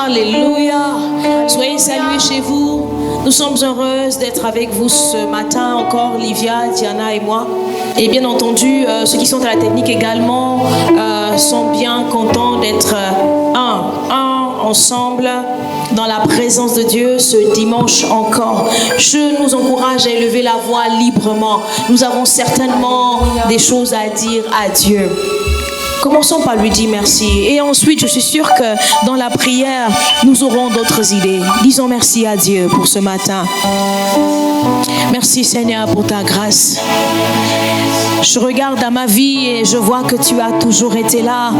Alléluia. Soyez salués chez vous. Nous sommes heureuses d'être avec vous ce matin encore, Livia, Diana et moi. Et bien entendu, ceux qui sont à la technique également sont bien contents d'être ensemble dans la présence de Dieu ce dimanche encore. Je nous encourage à élever la voix librement. Nous avons certainement des choses à dire à Dieu. Commençons par lui dire merci. Et ensuite, je suis sûre que dans la prière, nous aurons d'autres idées. Disons merci à Dieu pour ce matin. Merci Seigneur pour ta grâce. Je regarde à ma vie et je vois que tu as toujours été là.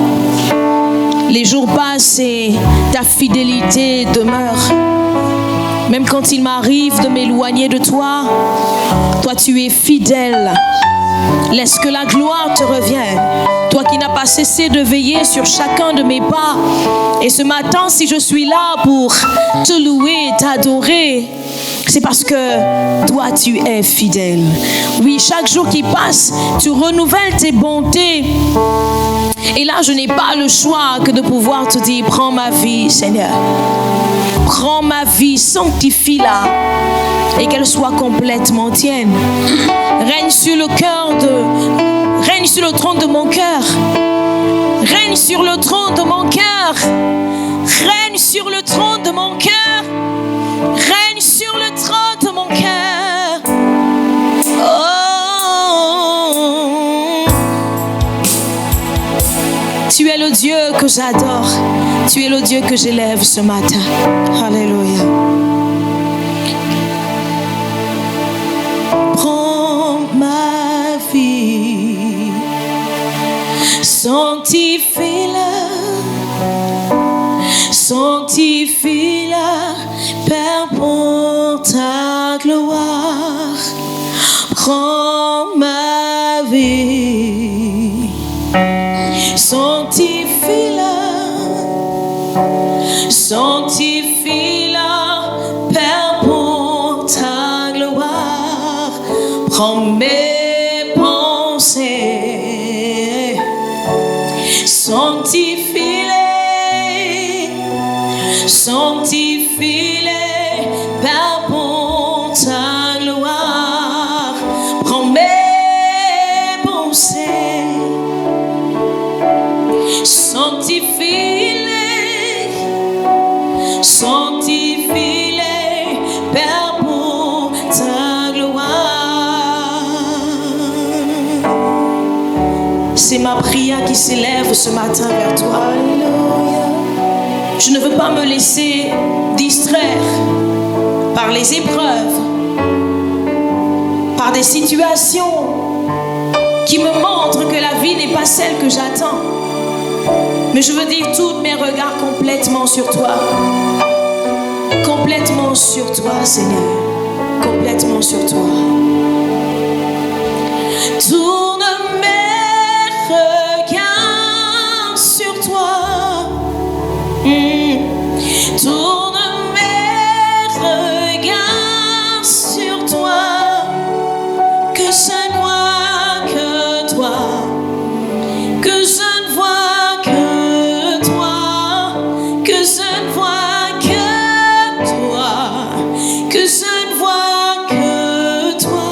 Les jours passent et ta fidélité demeure. Même quand il m'arrive de m'éloigner de toi, toi tu es fidèle. Laisse que la gloire te revienne. Toi qui n'as pas cessé de veiller sur chacun de mes pas. Et ce matin, si je suis là pour te louer, t'adorer, c'est parce que toi, tu es fidèle. Oui, chaque jour qui passe, tu renouvelles tes bontés. Et là, je n'ai pas le choix que de pouvoir te dire, prends ma vie, Seigneur. Prends ma vie, sanctifie-la. Et qu'elle soit complètement tienne. Règne sur le trône de mon cœur. Règne sur le trône de mon cœur. Règne sur le trône de mon cœur. Règne sur le trône de mon cœur. Oh. Tu es le Dieu que j'adore. Tu es le Dieu que j'élève ce matin. Alléluia. Prends ma vie, sanctifie-la, sanctifie-la, Père, pour ta gloire. Prends ma vie, sanctifie-la, sanctifie-la, Père, pour ta gloire. Prends mes pensées, sanctifie-les, sanctifie-les, Père, pour ta gloire. Prends mes pensées, sanctifie-les, sanctifie-les, Père, pour ta gloire. C'est ma prière qui s'élève ce matin vers toi. Je ne veux pas me laisser distraire par les épreuves, par des situations qui me montrent que la vie n'est pas celle que j'attends. Mais je veux dire tous mes regards complètement sur toi. Complètement sur toi, Seigneur. Complètement sur toi. Tourne mes regards sur toi. Tourne mes regards sur toi. Que je ne vois que toi. Que je ne vois que toi. Que je ne vois que toi. Que je ne vois que toi.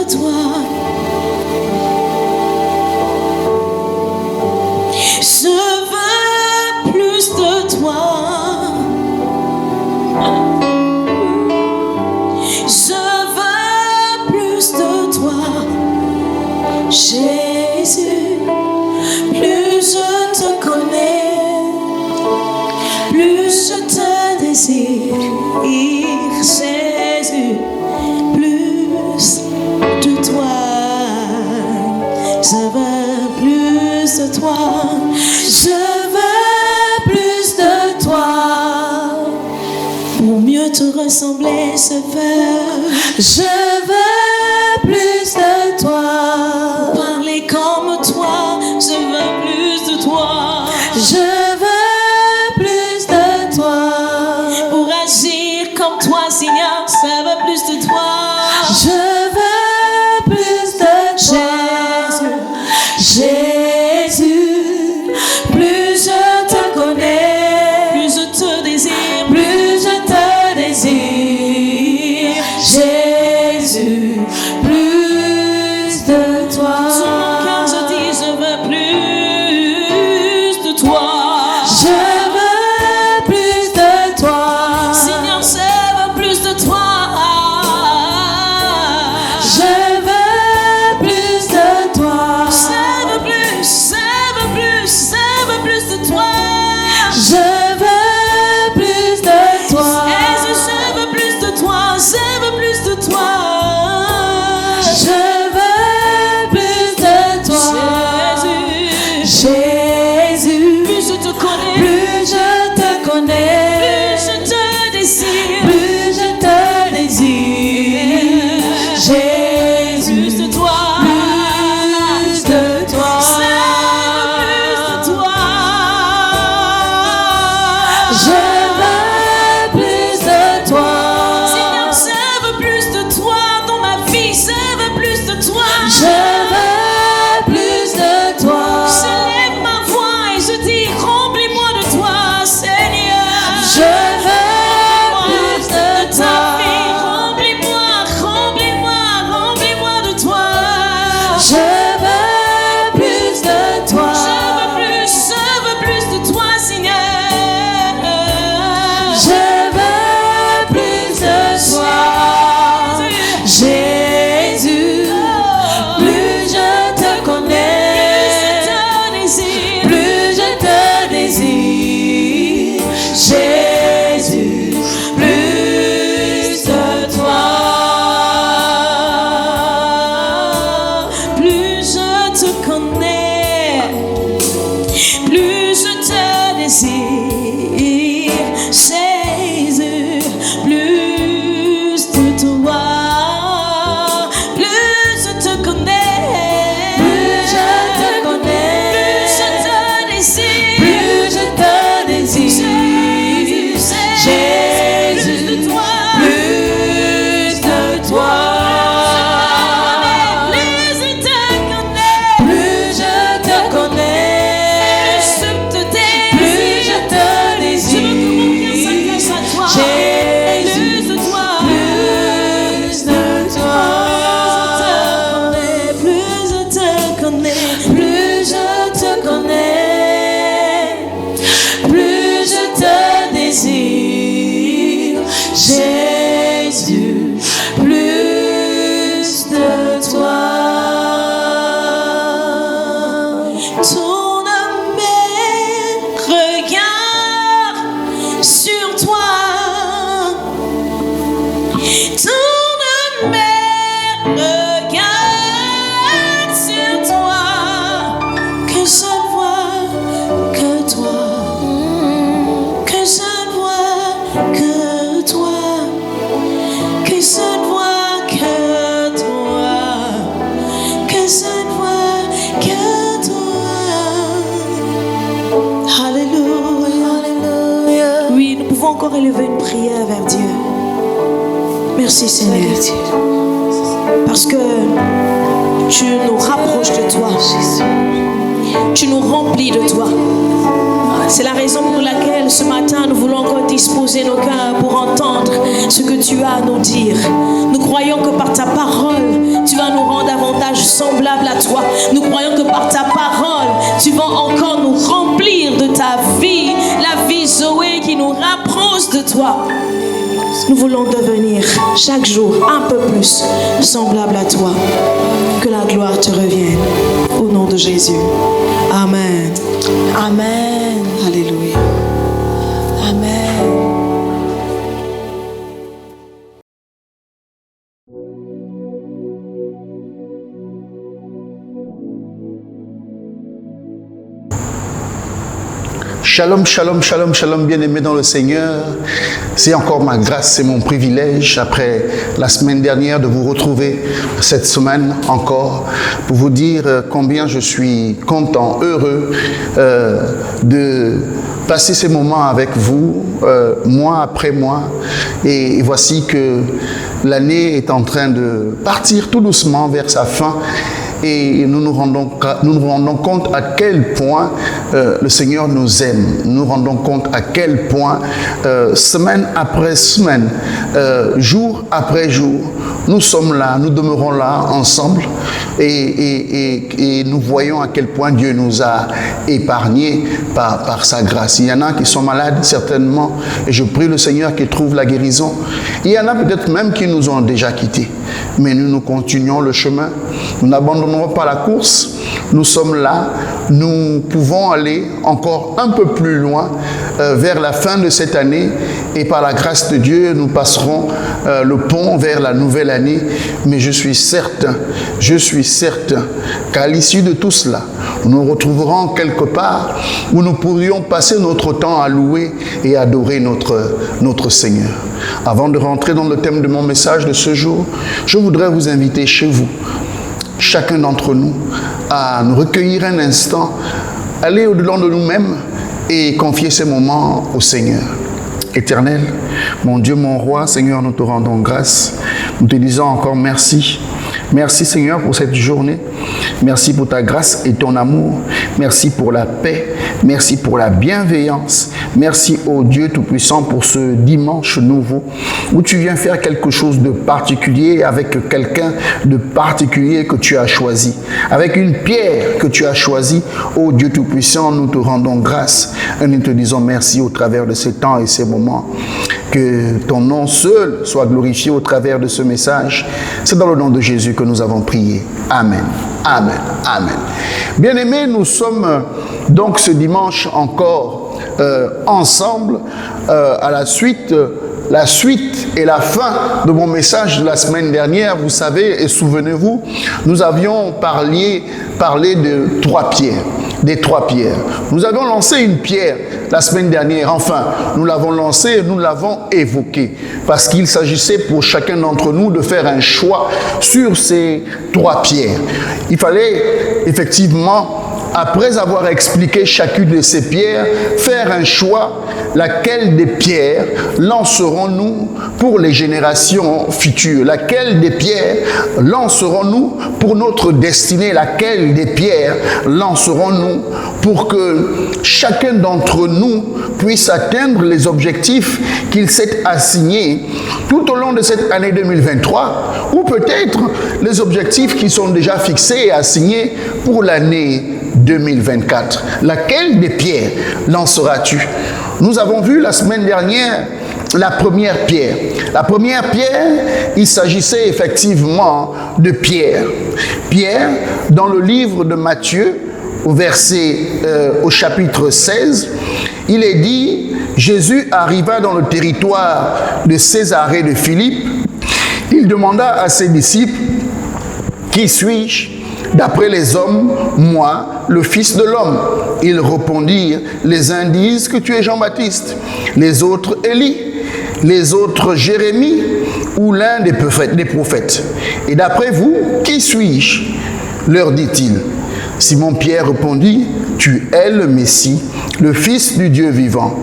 toi. Je veux plus de toi. Je veux plus de toi, Jésus. Plus je te connais, plus je te désire, Jésus. Plus de toi, je veux plus de toi. Je veux plus de toi. Pour mieux te ressembler, je veux plus de toi. Pour parler comme toi, je veux plus de toi. Je veux plus de toi. Pour agir comme toi, Seigneur, je veux plus de toi. Je veux plus de toi. Jésus, Jésus, plus je te connais, plus je te désire, plus je te désire. Jésus, plus de toi. Sur mon cœur je dis je veux plus de toi. Je veux plus de toi. Seigneur, je veux plus de toi. Je veux plus de toi. Je veux plus, je veux plus, je veux plus de toi. Je veux plus de toi. Jésus, je veux plus de toi. Je veux plus de toi. Je veux plus de toi. Jésus, Jésus, plus je te connais, plus je te connais, plus je te désire, plus je te désire. Jésus, plus de toi, plus de toi. Je veux plus de toi. Je veux plus de toi. Seigneur, je veux plus de toi dans ma vie. Je veux plus de toi. Je veux plus de toi. Je lève ma voix et je dis remplis-moi de toi, Seigneur. Je veux plus de toi. Remplis-moi, remplis-moi, remplis-moi de toi. Je veux plus de toi. Je veux plus de toi, Seigneur. Je veux plus de toi. Jésus, plus je te connais, plus je te désire. Jésus, plus de toi. Plus je te connais, plus je te désire. Jésus, plus de toi. Plus je te connais, plus je te connais, plus je te désire, plus je te désire. Jésus, plus de toi, plus de toi. Plus je te connais, plus je te connais, plus je te désire, plus je te désire. Jésus, plus de toi, plus de toi. Plus je te connais, plus je te connais, plus je te désire. Jésus, plus de toi. Ton amer regard sur toi. Ton amer regard sur toi. Que je ne vois que toi. Que je ne vois que toi. Que je ne vois que toi. Que je ne vois que toi. Alléluia, alléluia. Oui, nous pouvons encore élever une prière vers Dieu. Merci Seigneur. Parce que tu nous rapproches de toi. Tu nous remplis de toi. C'est la raison pour laquelle ce matin nous voulons encore disposer nos cœurs pour entendre ce que tu as à nous dire. Nous croyons que par ta parole, tu vas nous semblable à toi. Nous croyons que par ta parole, tu vas encore nous remplir de ta vie, la vie Zoé qui nous rapproche de toi. Nous voulons devenir chaque jour un peu plus semblable à toi. Que la gloire te revienne. Au nom de Jésus. Amen. Amen. Alléluia. Amen. Shalom, shalom, shalom, shalom, bien-aimés dans le Seigneur. C'est encore ma grâce, c'est mon privilège, après la semaine dernière, de vous retrouver cette semaine encore, pour vous dire combien je suis content, heureux de passer ces moments avec vous, mois après mois. Et voici que l'année est en train de partir tout doucement vers sa fin. Et nous nous rendons compte à quel point le Seigneur nous aime. Nous nous rendons compte à quel point, semaine après semaine, jour après jour, nous sommes là, nous demeurons là ensemble. Et nous voyons à quel point Dieu nous a épargnés par sa grâce. Il y en a qui sont malades, certainement, et je prie le Seigneur qu'il trouve la guérison. Il y en a peut-être même qui nous ont déjà quittés. Mais nous continuons le chemin. Nous n'abandonnerons pas la course. Nous sommes là. Nous pouvons aller encore un peu plus loin vers la fin de cette année. Et par la grâce de Dieu, nous passerons le pont vers la nouvelle année. Mais je suis certain qu'à l'issue de tout cela, nous nous retrouverons quelque part où nous pourrions passer notre temps à louer et adorer notre Seigneur. Avant de rentrer dans le thème de mon message de ce jour, je voudrais vous inviter chez vous, chacun d'entre nous, à nous recueillir un instant, aller au-delà de nous-mêmes et confier ces moments au Seigneur. Éternel, mon Dieu, mon roi, Seigneur, nous te rendons grâce. Nous te disons encore merci. Merci Seigneur pour cette journée. Merci pour ta grâce et ton amour. Merci pour la paix. Merci pour la bienveillance. Merci ô Dieu Tout-Puissant pour ce dimanche nouveau où tu viens faire quelque chose de particulier avec quelqu'un de particulier que tu as choisi. Avec une pierre que tu as choisie. Ô Dieu Tout-Puissant, nous te rendons grâce et nous te disons merci au travers de ces temps et ces moments. Que ton nom seul soit glorifié au travers de ce message. C'est dans le nom de Jésus que nous avons prié. Amen. Amen. Amen. Bien-aimés, nous sommes donc ce dimanche encore ensemble à la suite et la fin de mon message de la semaine dernière. Vous savez et souvenez-vous, nous avions parlé de 3 pierres. Des 3 pierres. Nous avions lancé une pierre la semaine dernière. Enfin, nous l'avons lancée et nous l'avons évoquée. Parce qu'il s'agissait pour chacun d'entre nous de faire un choix sur ces 3 pierres. Il fallait effectivement, après avoir expliqué chacune de ces pierres, faire un choix. Laquelle des pierres lancerons-nous pour les générations futures? Laquelle des pierres lancerons-nous pour notre destinée? Laquelle des pierres lancerons-nous pour que chacun d'entre nous puisse atteindre les objectifs qu'il s'est assignés tout au long de cette année 2023, ou peut-être les objectifs qui sont déjà fixés et assignés pour l'année 2024. Laquelle des pierres lanceras-tu? Nous avons vu la semaine dernière la première pierre. La première pierre, il s'agissait effectivement de Pierre. Pierre, dans le livre de Matthieu, au chapitre 16, il est dit, Jésus arriva dans le territoire de Césarée de Philippe. Il demanda à ses disciples, qui suis-je? D'après les hommes, moi, le Fils de l'homme. Ils répondirent, les uns disent que tu es Jean-Baptiste, les autres Élie, les autres Jérémie ou l'un des prophètes. Et d'après vous, qui suis-je? Leur dit-il. Simon-Pierre répondit, tu es le Messie, le Fils du Dieu vivant.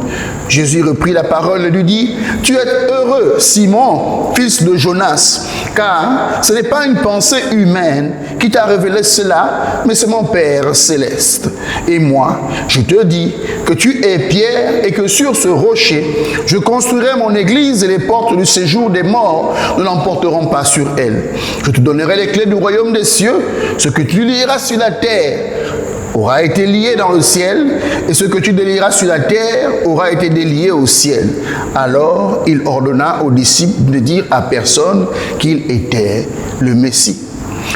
Jésus reprit la parole et lui dit, tu es heureux, Simon, fils de Jonas, car ce n'est pas une pensée humaine qui t'a révélé cela, mais c'est mon Père céleste. Et moi, je te dis que tu es Pierre et que sur ce rocher, je construirai mon église et les portes du séjour des morts ne l'emporteront pas sur elle. Je te donnerai les clés du royaume des cieux. Ce que tu lieras sur la terre aura été lié dans le ciel, et ce que tu délieras sur la terre aura été délié au ciel. Alors il ordonna aux disciples de dire à personne qu'il était le Messie.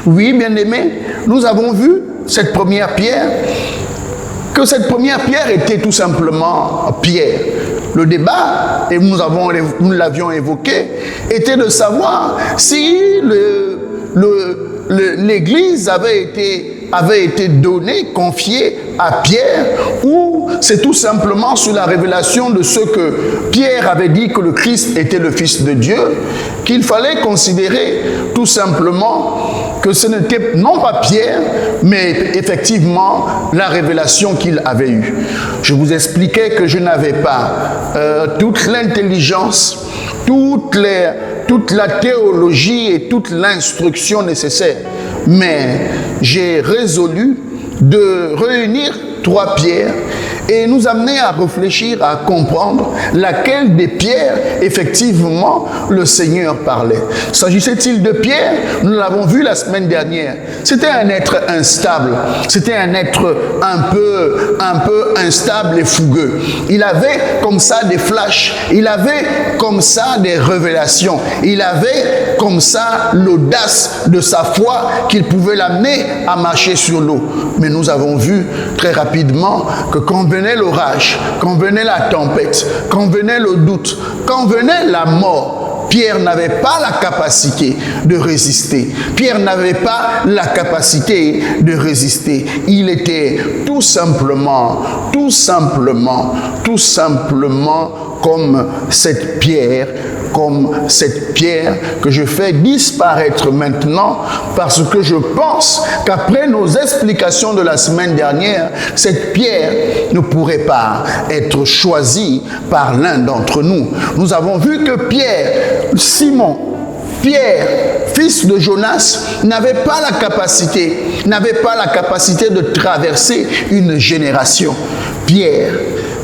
Oui, bien-aimés, nous avons vu cette première pierre, que cette première pierre était tout simplement pierre. Le débat, et nous l'avions évoqué, était de savoir si l'Église avait été donnée, confiée à Pierre, ou c'est tout simplement sous la révélation de ce que Pierre avait dit que le Christ était le Fils de Dieu, qu'il fallait considérer tout simplement que ce n'était non pas Pierre, mais effectivement la révélation qu'il avait eue. Je vous expliquais que je n'avais pas toute l'intelligence, toute la théologie et toute l'instruction nécessaire. Mais j'ai résolu de réunir 3 pierres et nous amener à réfléchir, à comprendre laquelle des pierres, effectivement, le Seigneur parlait. S'agissait-il de Pierre? Nous l'avons vu la semaine dernière. C'était un être instable. C'était un être un peu instable et fougueux. Il avait comme ça des flashs. Il avait comme ça des révélations. Il avait comme ça l'audace de sa foi qu'il pouvait l'amener à marcher sur l'eau. Mais nous avons vu très rapidement que quand venait l'orage, quand venait la tempête, quand venait le doute, quand venait la mort, Pierre n'avait pas la capacité de résister. Pierre n'avait pas la capacité de résister. Il était tout simplement comme cette pierre que je fais disparaître maintenant, parce que je pense qu'après nos explications de la semaine dernière, cette pierre ne pourrait pas être choisie par l'un d'entre nous. Nous avons vu que Simon, fils de Jonas, n'avait pas la capacité de traverser une génération.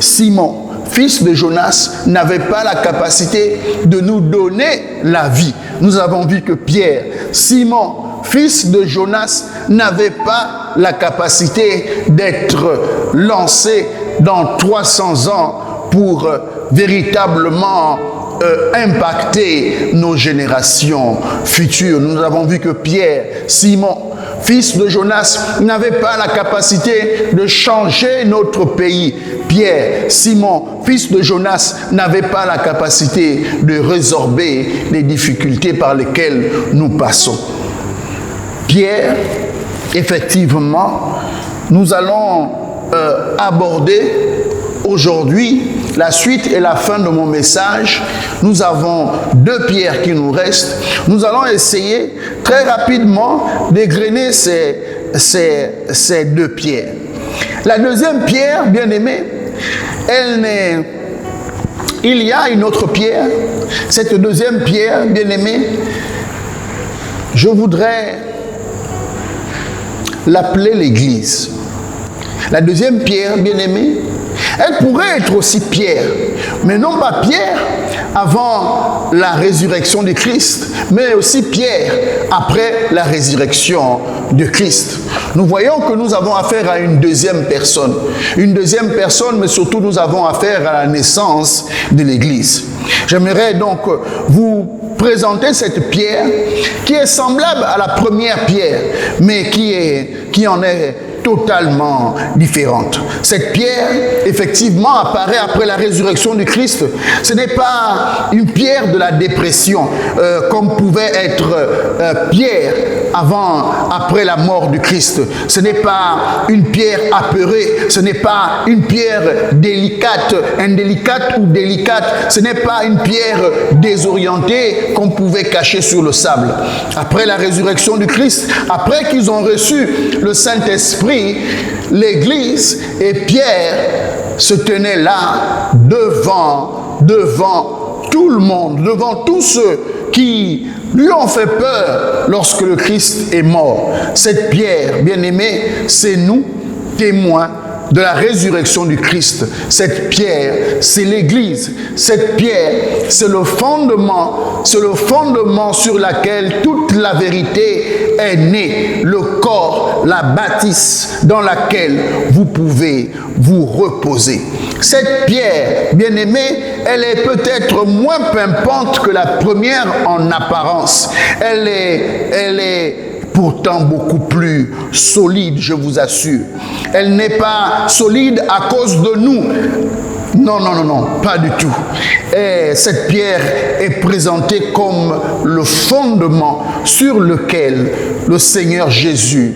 Simon, fils de Jonas, n'avait pas la capacité de nous donner la vie. Nous avons vu que Simon, fils de Jonas, n'avait pas la capacité d'être lancé dans 300 ans pour véritablement impacter nos générations futures. Nous avons vu que Simon, fils de Jonas, n'avait pas la capacité de changer notre pays. Simon, fils de Jonas, n'avait pas la capacité de résorber les difficultés par lesquelles nous passons. Effectivement, nous allons aborder aujourd'hui la suite et la fin de mon message. Nous avons 2 pierres qui nous restent. Nous allons essayer très rapidement d'égrener ces 2 pierres. La deuxième pierre, bien aimée, il y a une autre pierre. Cette deuxième pierre, bien aimée, je voudrais l'appeler l'Église. La deuxième pierre, bien aimée, elle pourrait être aussi Pierre, mais non pas Pierre avant la résurrection de Christ, mais aussi Pierre après la résurrection de Christ. Nous voyons que nous avons affaire à une deuxième personne, mais surtout nous avons affaire à la naissance de l'Église. J'aimerais donc vous présenter cette pierre qui est semblable à la première pierre, mais qui en est totalement différente. Cette pierre, effectivement, apparaît après la résurrection du Christ. Ce n'est pas une pierre de la dépression, comme pouvait être Pierre après la mort du Christ. Ce n'est pas une pierre apeurée, ce n'est pas une pierre indélicate ou délicate, ce n'est pas une pierre désorientée qu'on pouvait cacher sur le sable. Après la résurrection du Christ, après qu'ils ont reçu le Saint-Esprit, l'Église et Pierre se tenaient là devant tout le monde, devant tous ceux qui lui ont fait peur lorsque le Christ est mort. Cette pierre, bien-aimée, c'est nous, témoins de la résurrection du Christ. Cette pierre, c'est l'Église. Cette pierre, c'est le fondement sur lequel toute la vérité est née. Le corps, la bâtisse dans laquelle vous pouvez vous reposer. Cette pierre, bien-aimée, elle est peut-être moins pimpante que la première en apparence. Elle est pourtant beaucoup plus solide, je vous assure. Elle n'est pas solide à cause de nous. Non, non, non, non, pas du tout. Et cette pierre est présentée comme le fondement sur lequel le Seigneur Jésus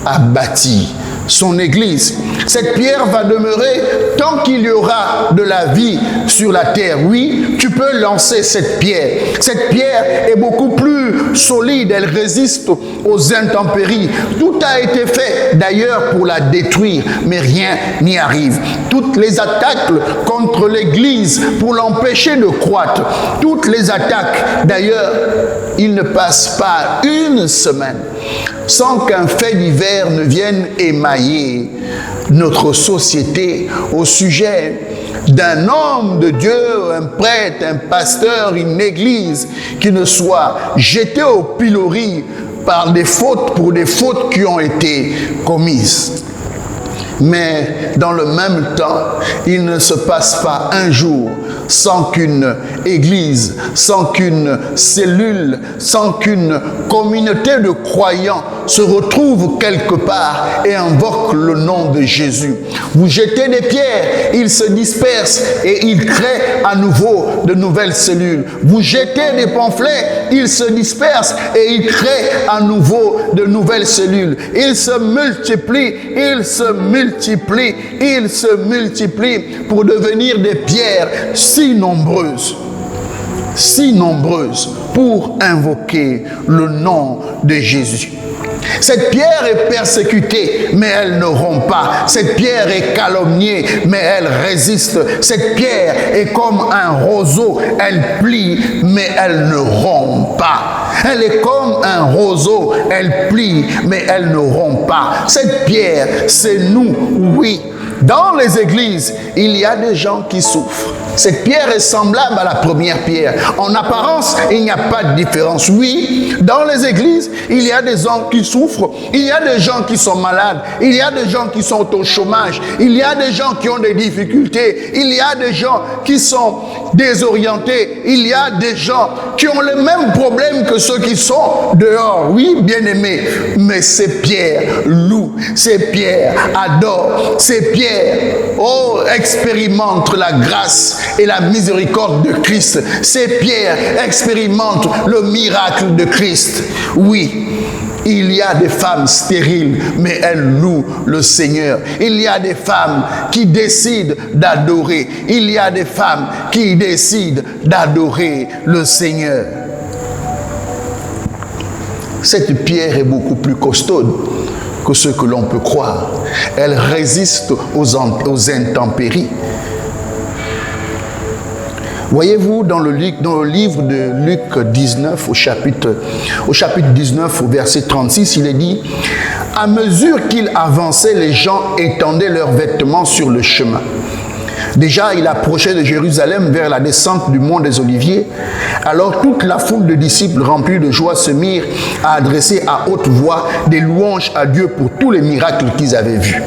a bâti son Église. Cette pierre va demeurer tant qu'il y aura de la vie sur la terre. Oui, tu peux lancer cette pierre. Cette pierre est beaucoup plus solide, elle résiste aux intempéries. Tout a été fait d'ailleurs pour la détruire, mais rien n'y arrive. Toutes les attaques contre l'Église pour l'empêcher de croître, toutes les attaques, d'ailleurs, il ne passe pas une semaine sans qu'un fait divers ne vienne émailler notre société au sujet d'un homme de Dieu, un prêtre, un pasteur, une église qui ne soit jeté au pilori par des fautes, pour des fautes qui ont été commises. Mais dans le même temps, il ne se passe pas un jour sans qu'une église, sans qu'une cellule, sans qu'une communauté de croyants se retrouve quelque part et invoque le nom de Jésus. Vous jetez des pierres, ils se dispersent et ils créent à nouveau de nouvelles cellules. Vous jetez des pamphlets, ils se dispersent et ils créent à nouveau de nouvelles cellules. Ils se multiplient, ils se multiplient, ils se multiplient pour devenir des pierres si nombreuses pour invoquer le nom de Jésus. Cette pierre est persécutée, mais elle ne rompt pas. Cette pierre est calomniée, mais elle résiste. Cette pierre est comme un roseau, elle plie, mais elle ne rompt pas. Elle est comme un roseau, elle plie, mais elle ne rompt pas. Cette pierre, c'est nous, oui. Dans les églises, il y a des gens qui souffrent. Cette pierre est semblable à la première pierre. En apparence, il n'y a pas de différence. Oui, dans les églises, il y a des gens qui souffrent. Il y a des gens qui sont malades. Il y a des gens qui sont au chômage. Il y a des gens qui ont des difficultés. Il y a des gens qui sont désorientés. Il y a des gens qui ont les mêmes problèmes que ceux qui sont dehors. Oui, bien aimés. Mais ces pierres louent. Ces pierres adorent. Ces pierres, oh, expérimentent la grâce et la miséricorde de Christ. Ces pierres expérimentent le miracle de Christ. Oui, il y a des femmes stériles, mais elles louent le Seigneur. Il y a des femmes qui décident d'adorer. Il y a des femmes qui décident d'adorer le Seigneur. Cette pierre est beaucoup plus costaude que ce que l'on peut croire. Elle résiste aux intempéries. Voyez-vous, dans le livre de Luc 19, au chapitre 19, au verset 36, il est dit « À mesure qu'il avançait, les gens étendaient leurs vêtements sur le chemin. Déjà, il approchait de Jérusalem vers la descente du mont des Oliviers. Alors toute la foule de disciples remplis de joie se mirent à adresser à haute voix des louanges à Dieu pour tous les miracles qu'ils avaient vus. »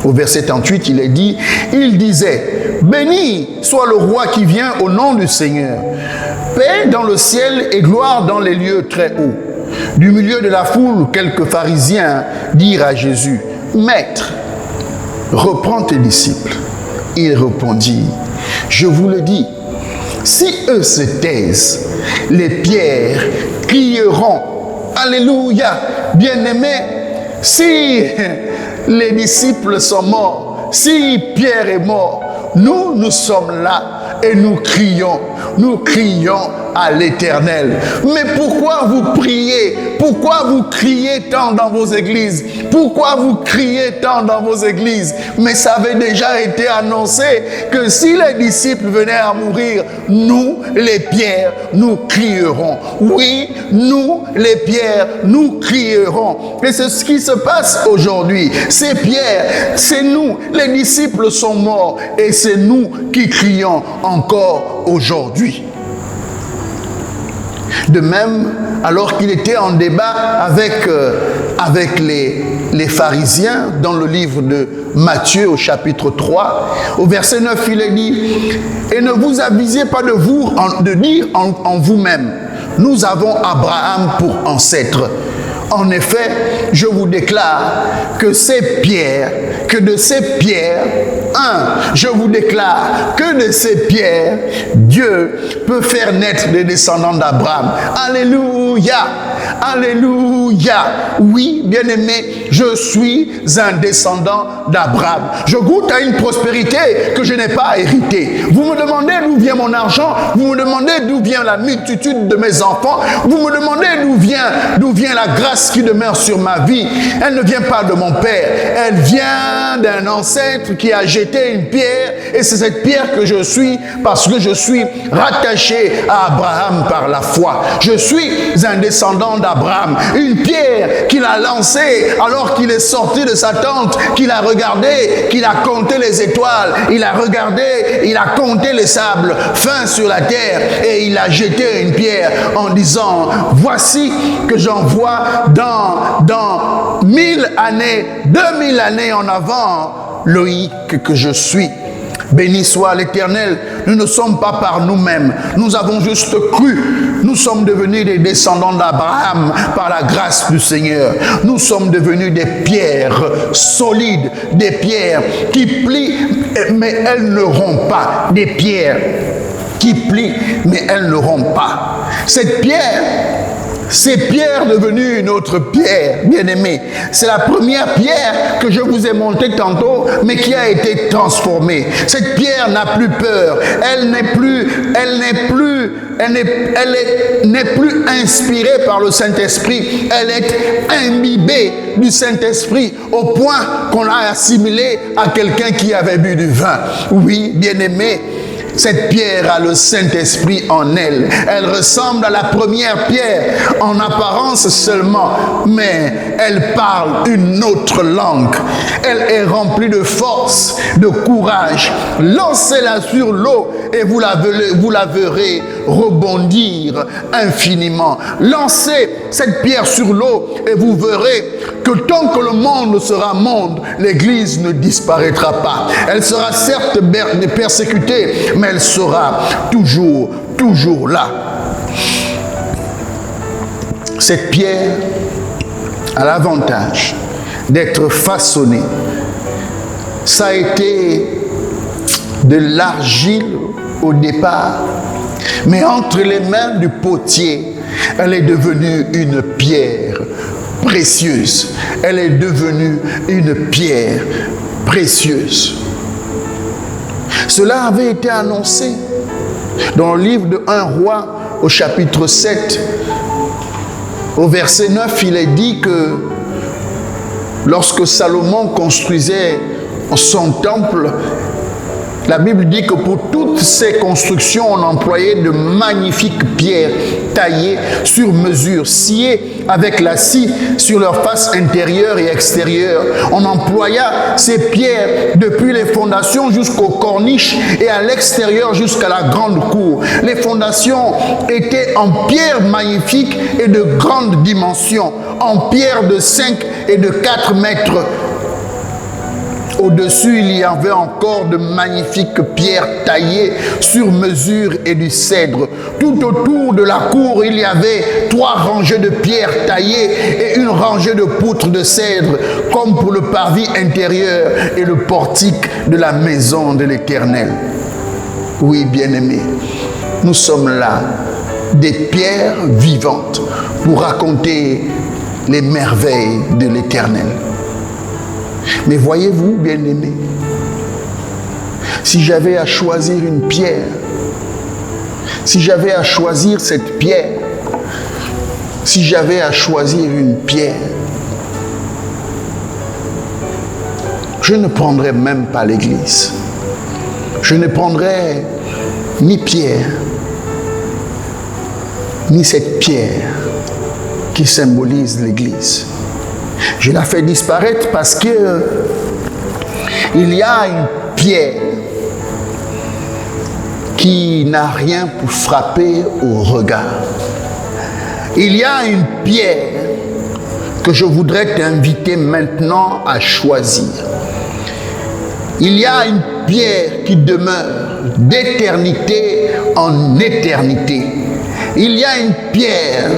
Au verset 38, il est dit, il disait, « Béni soit le roi qui vient au nom du Seigneur. Paix dans le ciel et gloire dans les lieux très hauts. » Du milieu de la foule, quelques pharisiens dirent à Jésus, « Maître, reprends tes disciples. » Il répondit, « Je vous le dis, si eux se taisent, les pierres crieront. Alléluia, bien-aimés, si les disciples sont morts, si Pierre est mort, nous sommes là et nous crions à l'Éternel. Mais pourquoi vous priez? pourquoi vous criez tant dans vos églises? Pourquoi vous criez tant dans vos églises? Mais ça avait déjà été annoncé que si les disciples venaient à mourir, nous, les pierres, nous crierons. Oui, nous, les pierres, nous crierons. Et c'est ce qui se passe aujourd'hui. Ces pierres, c'est nous. Les disciples sont morts et c'est nous qui crions encore aujourd'hui. De même, alors qu'il était en débat avec les pharisiens dans le livre de Matthieu au chapitre 3, au verset 9, il est dit « Et ne vous avisez pas de dire en vous-même, nous avons Abraham pour ancêtre. En effet, je vous déclare que de ces pierres, je vous déclare que de ces pierres, Dieu peut faire naître des descendants d'Abraham. » Alléluia! Alléluia! Oui, bien-aimé, je suis un descendant d'Abraham. Je goûte à une prospérité que je n'ai pas héritée. Vous me demandez d'où vient mon argent, vous me demandez d'où vient la multitude de mes enfants, vous me demandez d'où vient la grâce qui demeure sur ma vie. Elle ne vient pas de mon père, elle vient d'un ancêtre qui a jeté une pierre, et c'est cette pierre que je suis parce que je suis rattaché à Abraham par la foi. Je suis un descendant d'Abraham, une pierre qu'il a lancée alors qu'il est sorti de sa tente, qu'il a regardé, qu'il a compté les étoiles, il a regardé, il a compté les sables fins sur la terre, et il a jeté une pierre en disant: voici que j'envoie dans 1000 années, 2000 années en avant, Loïc que je suis. Béni soit l'Éternel, nous ne sommes pas par nous-mêmes, nous avons juste cru, nous sommes devenus des descendants d'Abraham par la grâce du Seigneur. Nous sommes devenus des pierres solides, des pierres qui plient, mais elles ne rompent pas, des pierres qui plient, mais elles ne rompent pas. Cette pierre, c'est Pierre devenu une autre pierre, bien-aimé. C'est la première pierre que je vous ai montrée tantôt, mais qui a été transformée. Cette pierre n'a plus peur. Elle n'est plus inspirée par le Saint-Esprit. Elle est imbibée du Saint-Esprit au point qu'on l'a assimilée à quelqu'un qui avait bu du vin. Oui, bien-aimé. Cette pierre a le Saint-Esprit en elle. Elle ressemble à la première pierre en apparence seulement, mais elle parle une autre langue. Elle est remplie de force, de courage. Lancez-la sur l'eau et vous la verrez rebondir infiniment. Lancez cette pierre sur l'eau et vous verrez que tant que le monde sera monde, l'Église ne disparaîtra pas. Elle sera certes persécutée, mais elle sera toujours là. Cette pierre a l'avantage d'être façonnée. Ça a été de l'argile au départ, mais entre les mains du potier, elle est devenue une pierre précieuse. Elle est devenue une pierre précieuse. Cela avait été annoncé dans le livre de 1 Roi au chapitre 7. Au verset 9, il est dit que lorsque Salomon construisait son temple, la Bible dit que pour toutes ces constructions, on employait de magnifiques pierres taillées sur mesure, sciées avec la scie sur leur face intérieure et extérieure. On employa ces pierres depuis les fondations jusqu'aux corniches et à l'extérieur jusqu'à la grande cour. Les fondations étaient en pierre magnifique et de grande dimension, en pierre de 5 et de 4 mètres. Au-dessus, il y avait encore de magnifiques pierres taillées sur mesure et du cèdre. Tout autour de la cour, il y avait 3 rangées de pierres taillées et une rangée de poutres de cèdre, comme pour le parvis intérieur et le portique de la maison de l'Éternel. Oui, bien-aimés, nous sommes là, des pierres vivantes, pour raconter les merveilles de l'Éternel. Mais voyez-vous, bien-aimés, si j'avais à choisir une pierre, si j'avais à choisir cette pierre, si j'avais à choisir une pierre, je ne prendrais même pas l'église. Je ne prendrais ni Pierre, ni cette pierre qui symbolise l'église. Je la fais disparaître parce que il y a une pierre qui n'a rien pour frapper au regard. Il y a une pierre que je voudrais t'inviter maintenant à choisir. Il y a une pierre qui demeure d'éternité en éternité. Il y a une pierre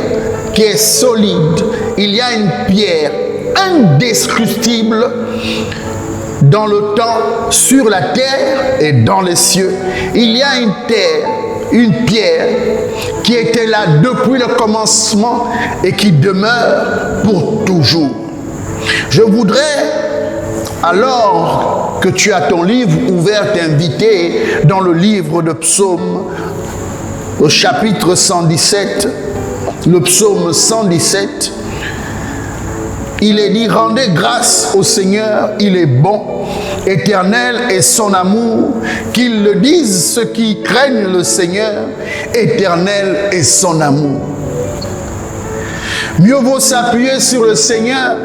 qui est solide. Il y a une pierre indestructible dans le temps, sur la terre et dans les cieux. Il y a une pierre qui était là depuis le commencement et qui demeure pour toujours. Je voudrais, alors que tu as ton livre ouvert, t'inviter dans le livre de Psaume, au chapitre 117, le psaume 117, il est dit, rendez grâce au Seigneur, il est bon, éternel est son amour, qu'ils le disent ceux qui craignent le Seigneur, éternel est son amour. Mieux vaut s'appuyer sur le Seigneur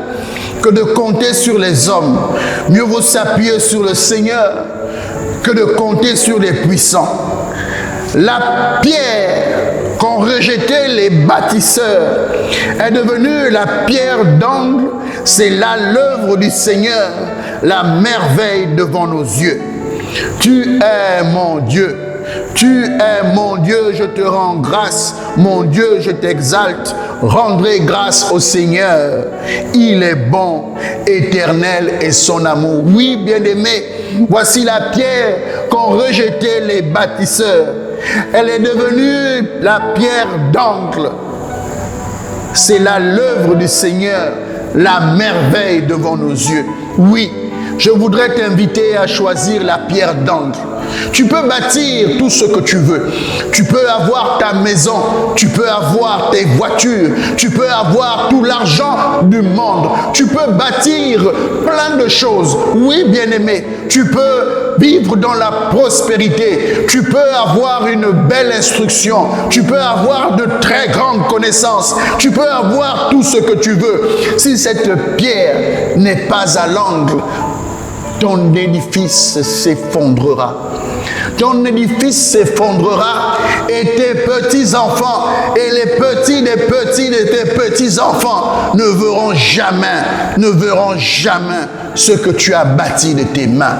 que de compter sur les hommes. Mieux vaut s'appuyer sur le Seigneur que de compter sur les puissants. La pierre qu'ont rejeté les bâtisseurs est devenue la pierre d'angle. C'est là l'œuvre du Seigneur, la merveille devant nos yeux. Tu es mon Dieu. Tu es mon Dieu, je te rends grâce. Mon Dieu, je t'exalte. Rendrez grâce au Seigneur. Il est bon, éternel est son amour. Oui, bien-aimé, voici la pierre qu'ont rejeté les bâtisseurs. Elle est devenue la pierre d'angle. C'est là l'œuvre du Seigneur, la merveille devant nos yeux. Oui, je voudrais t'inviter à choisir la pierre d'angle. Tu peux bâtir tout ce que tu veux. Tu peux avoir ta maison, tu peux avoir tes voitures, tu peux avoir tout l'argent du monde. Tu peux bâtir plein de choses. Oui, bien-aimé, tu peux vivre dans la prospérité. Tu peux avoir une belle instruction. Tu peux avoir de très grandes connaissances. Tu peux avoir tout ce que tu veux. Si cette pierre n'est pas à l'angle, ton édifice s'effondrera. Ton édifice s'effondrera et tes petits-enfants et les petits des petits de tes petits-enfants ne verront jamais ce que tu as bâti de tes mains.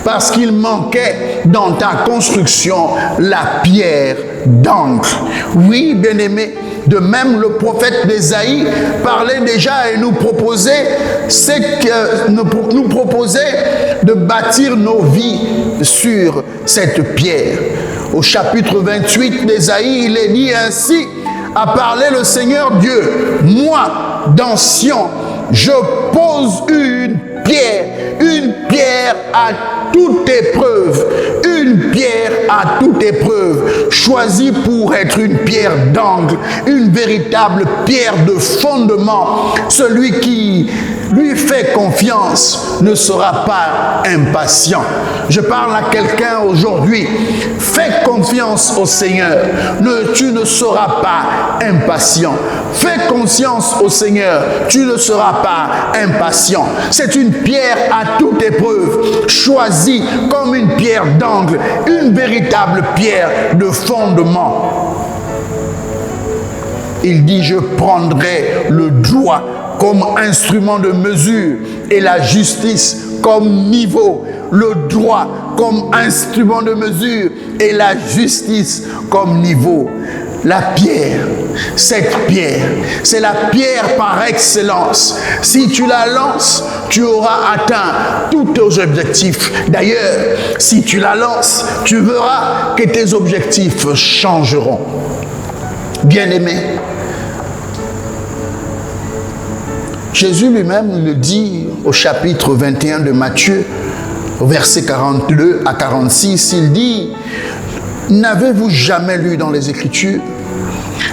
Parce qu'il manquait dans ta construction la pierre d'angle. Oui, bien-aimé, de même le prophète d'Ésaïe parlait déjà et nous proposait de bâtir nos vies sur cette pierre. Au chapitre 28 d'Ésaïe, il est dit ainsi, a parlé le Seigneur Dieu, moi, dans Sion, je pose une pierre à toute épreuve, une pierre à toute épreuve, choisie pour être une pierre d'angle, une véritable pierre de fondement. Celui qui lui fait confiance ne sera pas impatient. Je parle à quelqu'un aujourd'hui, fais confiance au Seigneur, tu ne seras pas impatient. Fais confiance au Seigneur, tu ne seras pas impatient. C'est une pierre à toute épreuve, choisie comme une pierre d'angle, une véritable pierre de fondement. Il dit, je prendrai le droit comme instrument de mesure et la justice comme niveau. Le droit comme instrument de mesure et la justice comme niveau. La pierre, cette pierre, c'est la pierre par excellence. Si tu la lances, tu auras atteint tous tes objectifs. D'ailleurs, si tu la lances, tu verras que tes objectifs changeront. Bien-aimé, Jésus lui-même le dit au chapitre 21 de Matthieu, au verset 42 à 46, il dit, n'avez-vous jamais lu dans les Écritures?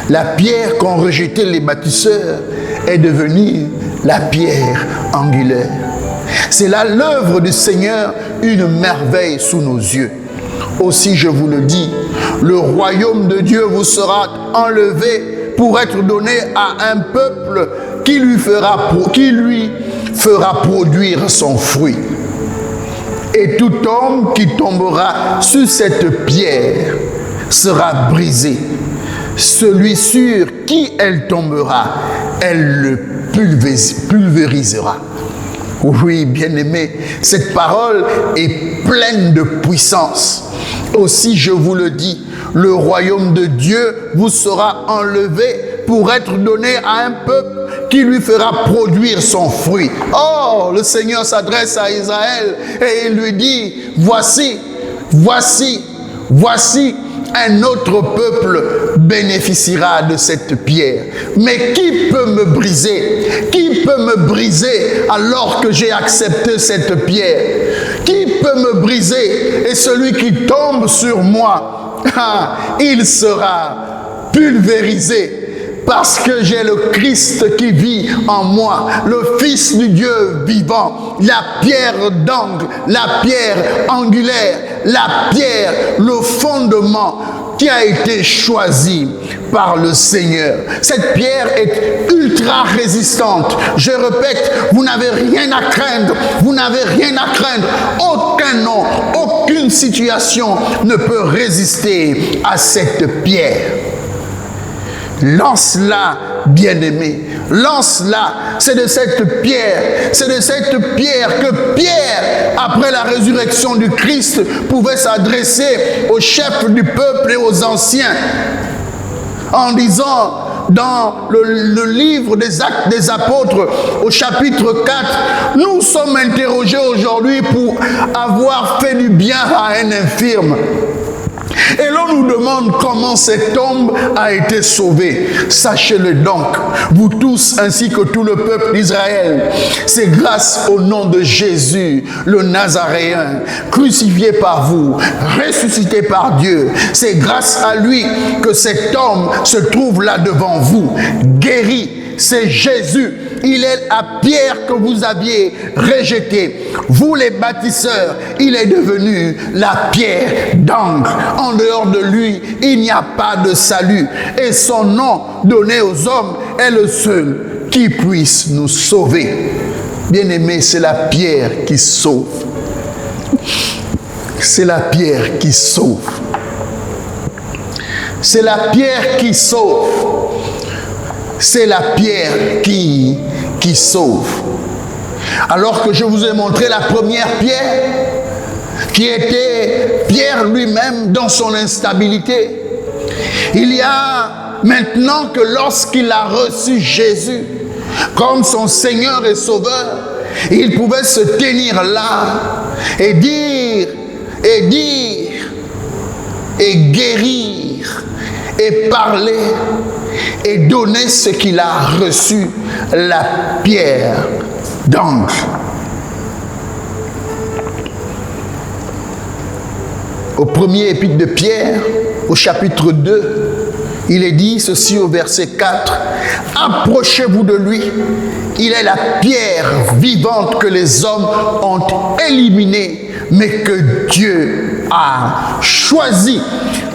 La pierre qu'ont rejetée les bâtisseurs est devenue la pierre angulaire. C'est là l'œuvre du Seigneur, une merveille sous nos yeux. Aussi, je vous le dis, le royaume de Dieu vous sera enlevé pour être donné à un peuple qui lui fera produire son fruit. Et tout homme qui tombera sur cette pierre sera brisé. Celui sur qui elle tombera, elle le pulvérisera. Oui, bien-aimés, cette parole est pleine de puissance. Aussi, je vous le dis, le royaume de Dieu vous sera enlevé pour être donné à un peuple qui lui fera produire son fruit. Oh, le Seigneur s'adresse à Israël et il lui dit, voici un autre peuple bénéficiera de cette pierre. Mais qui peut me briser? Qui peut me briser alors que j'ai accepté cette pierre? Qui peut me briser? Et celui qui tombe sur moi, il sera pulvérisé. Parce que j'ai le Christ qui vit en moi, le Fils du Dieu vivant, la pierre d'angle, la pierre angulaire, la pierre, le fondement qui a été choisi par le Seigneur. Cette pierre est ultra résistante. Je répète, vous n'avez rien à craindre. Vous n'avez rien à craindre. Aucun nom, aucune situation ne peut résister à cette pierre. Lance-la, bien-aimé. Lance-la. C'est de cette pierre que Pierre, après la résurrection du Christ, pouvait s'adresser aux chefs du peuple et aux anciens en disant dans le livre des Actes des Apôtres au chapitre 4, nous sommes interrogés aujourd'hui pour avoir fait du bien à un infirme. Et l'on nous demande comment cet homme a été sauvé. Sachez-le donc, vous tous ainsi que tout le peuple d'Israël, c'est grâce au nom de Jésus, le Nazaréen, crucifié par vous, ressuscité par Dieu. C'est grâce à lui que cet homme se trouve là devant vous, guéri. C'est Jésus. Il est la pierre que vous aviez rejetée. Vous les bâtisseurs, il est devenu la pierre d'angle. En dehors de lui, il n'y a pas de salut. Et son nom donné aux hommes est le seul qui puisse nous sauver. Bien-aimé, c'est la pierre qui sauve. C'est la pierre qui sauve. C'est la pierre qui sauve. C'est la pierre qui sauve. Alors que je vous ai montré la première pierre, qui était Pierre lui-même dans son instabilité. Il y a maintenant que lorsqu'il a reçu Jésus comme son Seigneur et Sauveur, il pouvait se tenir là et dire, et guérir, et parler, et donner ce qu'il a reçu, la pierre d'angle. Au premier épître de Pierre, au chapitre 2, il est dit ceci au verset 4. Approchez-vous de lui. Il est la pierre vivante que les hommes ont éliminée, mais que Dieu a choisie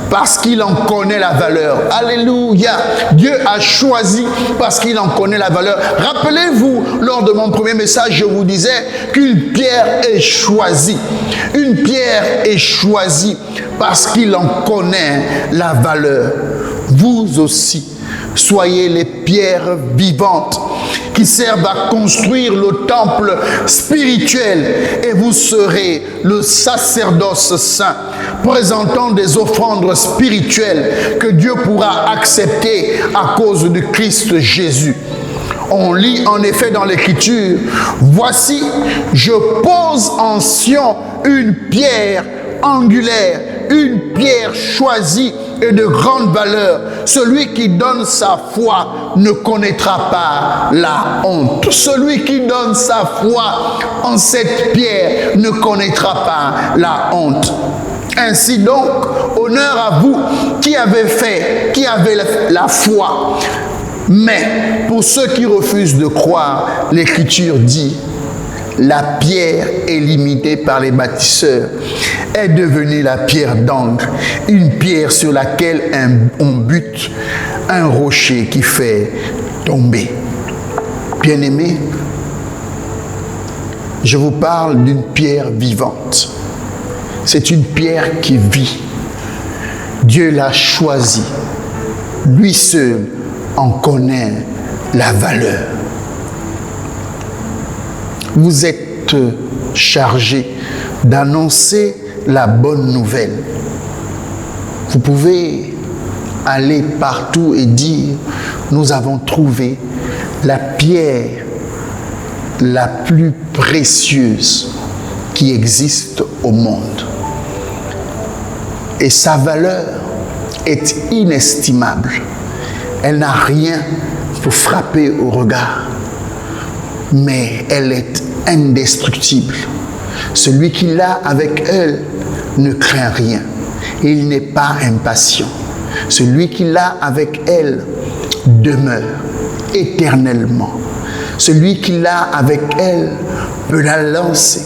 parce qu'il en connaît la valeur. Alléluia. Dieu a choisi parce qu'il en connaît la valeur. Rappelez-vous, lors de mon premier message, je vous disais qu'une pierre est choisie. Une pierre est choisie parce qu'il en connaît la valeur. Vous aussi, soyez les pierres vivantes qui servent à construire le temple spirituel, et vous serez le sacerdoce saint, présentant des offrandes spirituelles que Dieu pourra accepter à cause de Christ Jésus. On lit en effet dans l'Écriture, « Voici, je pose en Sion une pierre angulaire, une pierre choisie et de grande valeur. Celui qui donne sa foi ne connaîtra pas la honte. » Celui qui donne sa foi en cette pierre ne connaîtra pas la honte. Ainsi donc, honneur à vous qui avez la foi. Mais pour ceux qui refusent de croire, l'Écriture dit, la pierre éliminée par les bâtisseurs est devenue la pierre d'angle, une pierre sur laquelle on bute, un rocher qui fait tomber. Bien-aimés, je vous parle d'une pierre vivante. C'est une pierre qui vit. Dieu l'a choisie. Lui seul en connaît la valeur. Vous êtes chargé d'annoncer la bonne nouvelle. Vous pouvez aller partout et dire, nous avons trouvé la pierre la plus précieuse qui existe au monde. Et sa valeur est inestimable. Elle n'a rien pour frapper au regard, mais elle est indestructible. Celui qui l'a avec elle ne craint rien. Il n'est pas impatient. Celui qui l'a avec elle demeure éternellement. Celui qui l'a avec elle peut la lancer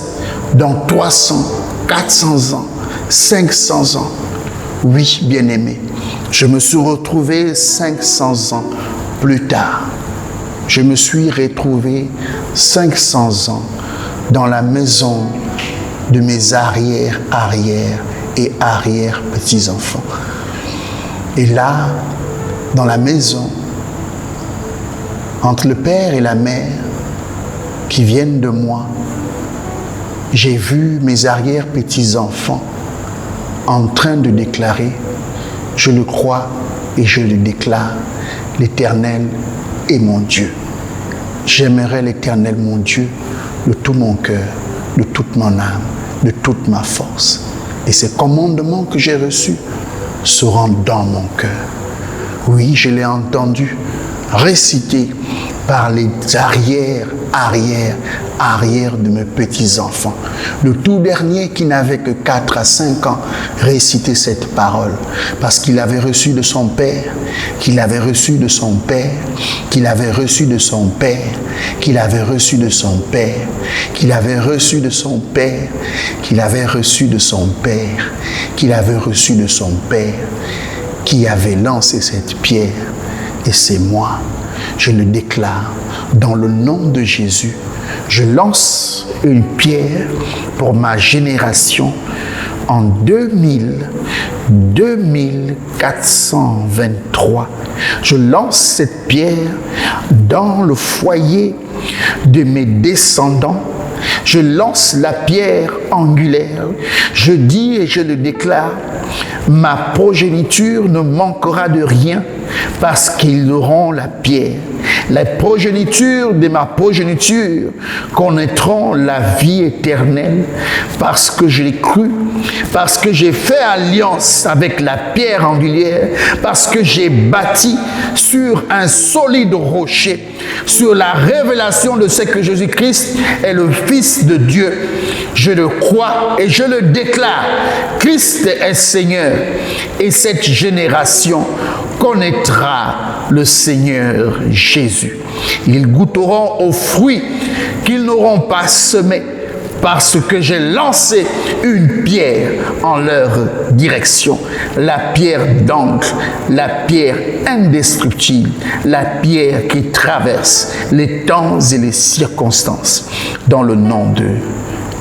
dans 300, 400 ans, 500 ans. Oui, bien-aimé, je me suis retrouvé 500 ans plus tard. Je me suis retrouvé 500 ans dans la maison de mes arrière et arrière-petits-enfants. Et là, dans la maison, entre le père et la mère qui viennent de moi, j'ai vu mes arrière-petits-enfants en train de déclarer, je le crois et je le déclare, l'Éternel est mon Dieu. J'aimerai l'Éternel mon Dieu de tout mon cœur, de toute mon âme, de toute ma force. Et ces commandements que j'ai reçus seront dans mon cœur. Oui, je l'ai entendu récité par les arrière de mes petits-enfants. Le tout dernier qui n'avait que 4 à 5 ans récitait cette parole parce qu'il avait reçu de son père, qu'il avait reçu de son père, qu'il avait reçu de son père, qu'il avait reçu de son père, qu'il avait reçu de son père, qu'il avait reçu de son père, qu'il avait reçu de son père, qui avait lancé cette pierre. Et c'est moi. Je le déclare dans le nom de Jésus. Je lance une pierre pour ma génération en 2423. Je lance cette pierre dans le foyer de mes descendants. Je lance la pierre angulaire. Je dis et je le déclare, ma progéniture ne manquera de rien parce qu'ils auront la pierre. La progéniture de ma progéniture connaîtront la vie éternelle parce que je l'ai cru, parce que j'ai fait alliance avec la pierre angulaire, parce que j'ai bâti sur un solide rocher, sur la révélation de ce que Jésus-Christ est le Fils de Dieu. Je le crois et je le déclare. Christ est Seigneur et cette génération connaîtra le Seigneur Jésus. Ils goûteront aux fruits qu'ils n'auront pas semés parce que j'ai lancé une pierre en leur direction. La pierre d'angle, la pierre indestructible, la pierre qui traverse les temps et les circonstances. Dans le nom de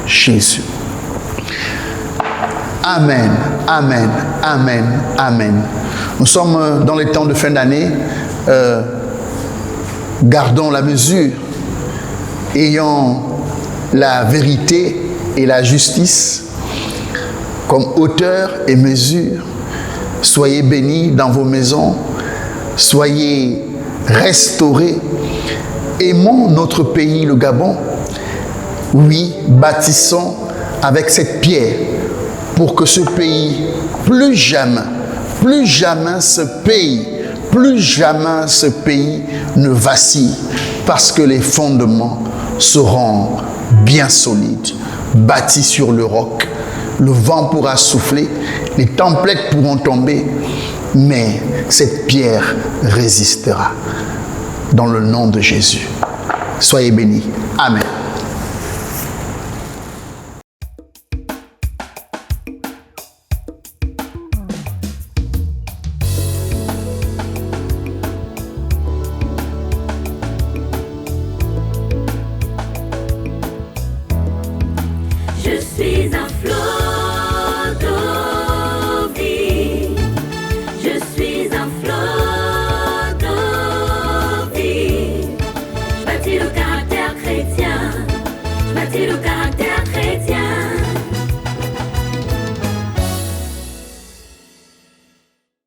Jésus. Amen, amen, amen, amen. Nous sommes dans les temps de fin d'année. Gardons la mesure. Ayons la vérité et la justice comme hauteur et mesure. Soyez bénis dans vos maisons. Soyez restaurés. Aimons notre pays, le Gabon. Oui, bâtissons avec cette pierre pour que ce pays, plus jamais ce pays ne vacille parce que les fondements seront bien solides, bâtis sur le roc, le vent pourra souffler, les tempêtes pourront tomber, mais cette pierre résistera. Dans le nom de Jésus. Soyez bénis. Amen. Je suis un flot.